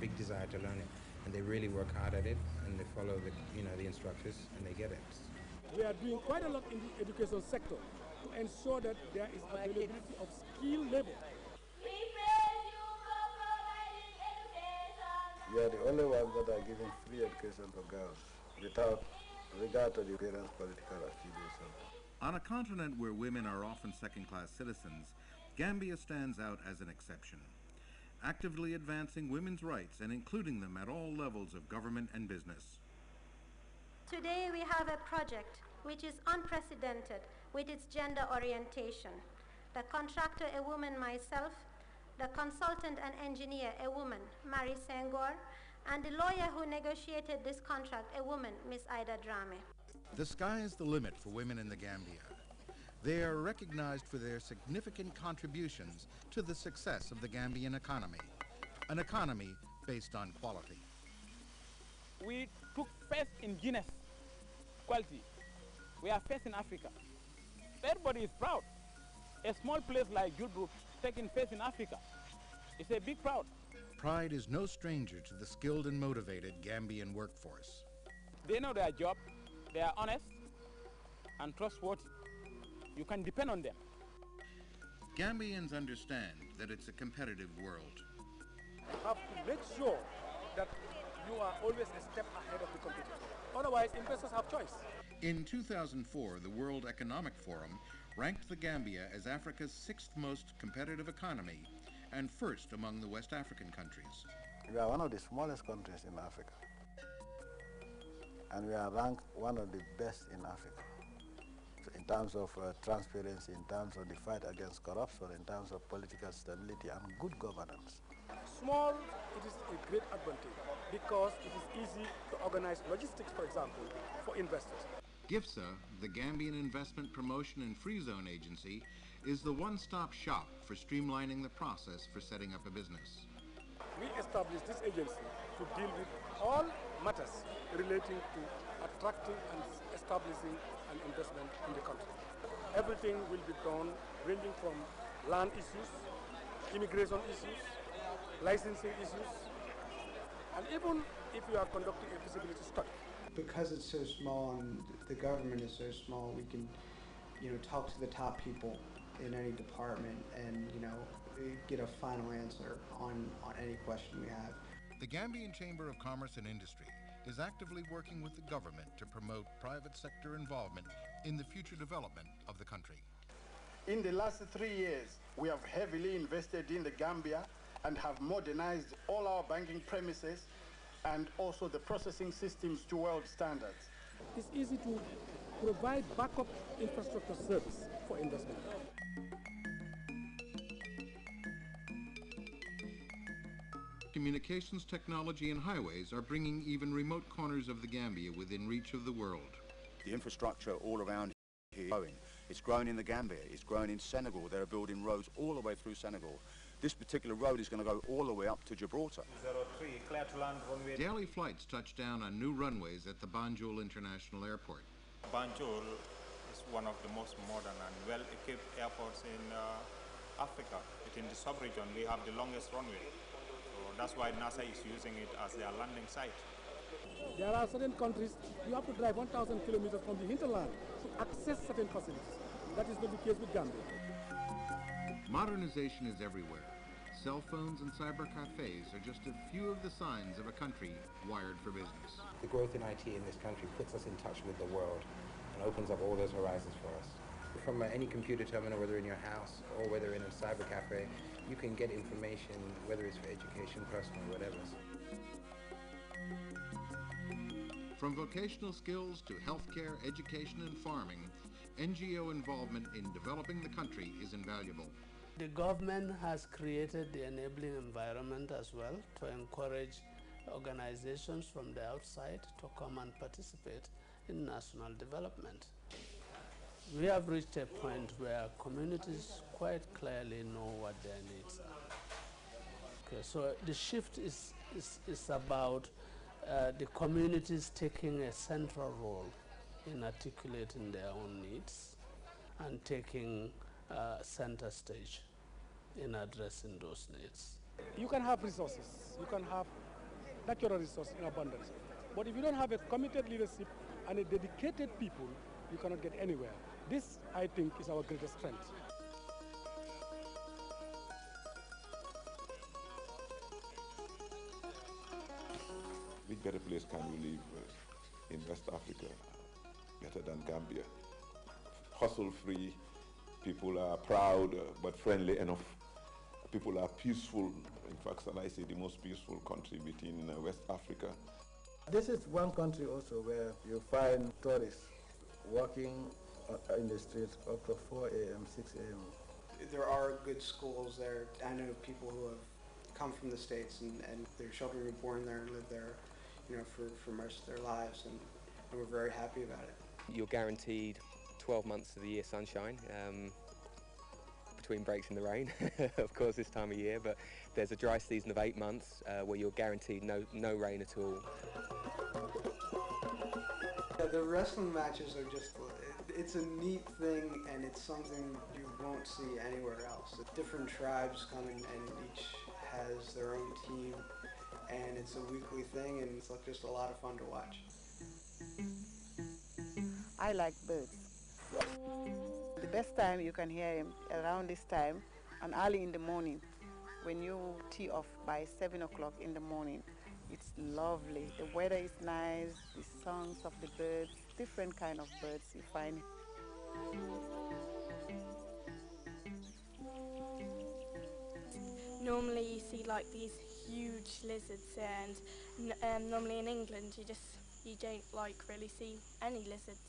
big desire to learn it, and they really work hard at it, and they follow the instructors, and they get it. We are doing quite a lot in the education sector to ensure that there is availability of skilled labor. We are the only ones that are giving free education to girls without regard to the parents' political affiliation. On a continent where women are often second-class citizens, Gambia stands out as an exception, actively advancing women's rights and including them at all levels of government and business. Today we have a project which is unprecedented with its gender orientation. The contractor, a woman, myself, the consultant and engineer, a woman, Mary Senghor, and the lawyer who negotiated this contract, a woman, Miss Ida Drame. The sky is the limit for women in the Gambia. They are recognized for their significant contributions to the success of the Gambian economy, an economy based on quality. We took first in Guinness quality. We are first in Africa. Everybody is proud. A small place like Gilbrook taking first in Africa. It's a big proud. Pride is no stranger to the skilled and motivated Gambian workforce. They know their job. They are honest and trustworthy. You can depend on them. Gambians understand that it's a competitive world. You have to make sure that you are always a step ahead of the competition. Otherwise, investors have choice. In 2004, the World Economic Forum ranked the Gambia as Africa's 6th most competitive economy and first among the West African countries. We are one of the smallest countries in Africa, and we are ranked one of the best in Africa. So in terms of transparency, in terms of the fight against corruption, in terms of political stability and good governance. Small, it is a great advantage because it is easy to organize logistics, for example, for investors. GIFSA, the Gambian Investment Promotion and Free Zone Agency, is the one-stop shop for streamlining the process for setting up a business. We established this agency to deal with all matters relating to attracting and establishing an investment in the country. Everything will be done ranging from land issues, immigration issues, licensing issues, and even if you are conducting a feasibility study. Because it's so small and the government is so small, we can, talk to the top people in any department and, get a final answer on any question we have. The Gambian Chamber of Commerce and Industry is actively working with the government to promote private sector involvement in the future development of the country. In the last 3 years, we have heavily invested in the Gambia and have modernized all our banking premises and also the processing systems to world standards. It's easy to provide backup infrastructure service for investment. Communications technology and highways are bringing even remote corners of the Gambia within reach of the world. The infrastructure all around here is growing. It's grown in the Gambia, it's grown in Senegal. They're building roads all the way through Senegal. This particular road is going to go all the way up to Gibraltar. 03, clear to land runway. Daily flights touch down on new runways at the Banjul International Airport. Banjul is one of the most modern and well-equipped airports in Africa. Within the sub-region, we have the longest runway. So that's why NASA is using it as their landing site. There are certain countries, you have to drive 1,000 kilometers from the hinterland to access certain facilities. That is not the case with Gambia. Modernization is everywhere. Cell phones and cyber cafes are just a few of the signs of a country wired for business. The growth in IT in this country puts us in touch with the world and opens up all those horizons for us. From any computer terminal, whether in your house or whether in a cyber cafe, you can get information, whether it's for education, personal, whatever. From vocational skills to healthcare, education, and farming, NGO involvement in developing the country is invaluable. The government has created the enabling environment as well to encourage organizations from the outside to come and participate in national development. We have reached a point where communities quite clearly know what their needs are. Okay, so the shift is about the communities taking a central role in articulating their own needs and taking center stage in addressing those needs. You can have resources, you can have natural resources in abundance, but if you don't have a committed leadership and a dedicated people, you cannot get anywhere. This, I think, is our greatest strength. Which better place can we live in West Africa better than Gambia? Hustle-free, people are proud but friendly enough. People are peaceful. In fact, shall I say the most peaceful country within West Africa. This is one country also where you find tourists walking in the streets up to 4 a.m., 6 a.m. There are good schools there. I know people who have come from the States and their children were born there and lived there, for most of their lives, and we're very happy about it. You're guaranteed 12 months of the year sunshine, between breaks in the rain, of course, this time of year, but there's a dry season of 8 months where you're guaranteed no rain at all. Yeah, the wrestling matches are just, it's a neat thing, and it's something you won't see anywhere else. Different tribes come in and each has their own team, and it's a weekly thing, and it's just a lot of fun to watch. I like birds. The best time you can hear him around this time and early in the morning when you tee off by 7 o'clock in the morning. It's lovely. The weather is nice, the songs of the birds, different kind of birds you find. Normally you see like these huge lizards, and normally in England you don't like really see any lizards,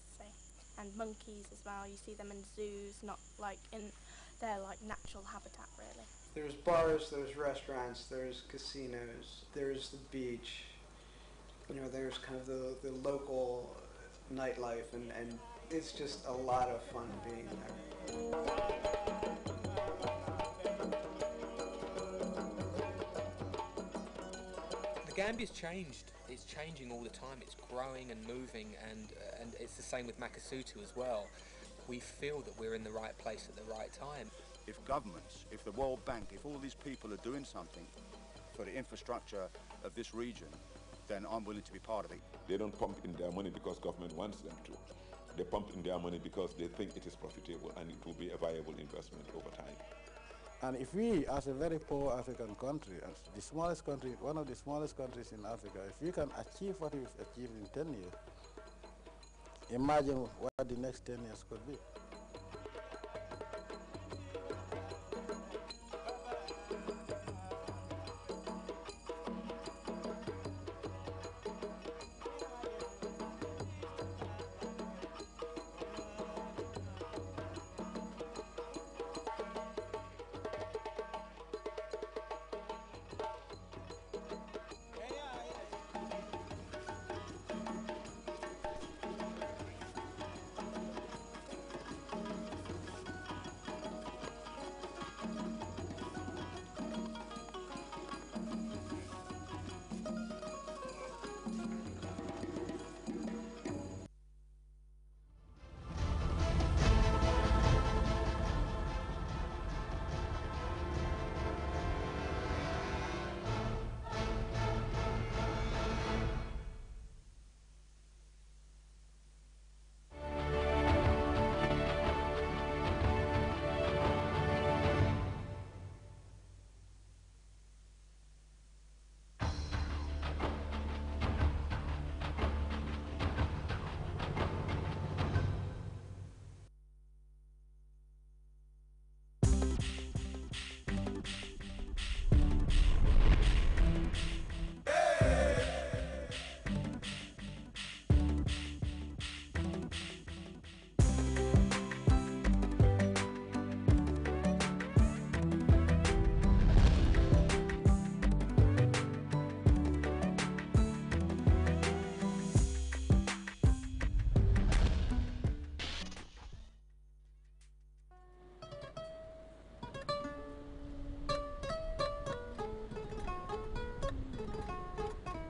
and monkeys as well. You see them in zoos, not like in their natural habitat really. There's bars, there's restaurants, there's casinos, there's the beach. There's kind of the local nightlife, and it's just a lot of fun being there. The Gambia's changed. It's changing all the time. It's growing and moving, and it's the same with Makasutu as well. We feel that we're in the right place at the right time. If governments, if the World Bank, if all these people are doing something for the infrastructure of this region, then I'm willing to be part of it. They don't pump in their money because government wants them to. They pump in their money because they think it is profitable and it will be a viable investment over time. And if we, as a very poor African country, as the smallest country, one of the smallest countries in Africa, if we can achieve what we've achieved in 10 years, imagine what the next 10 years could be.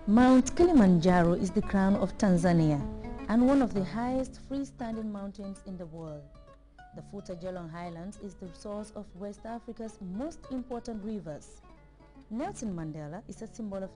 Mount Kilimanjaro is the crown of Tanzania and one of the highest freestanding mountains in the world. The Fouta Djallon Highlands is the source of West Africa's most important rivers. Nelson Mandela is a symbol of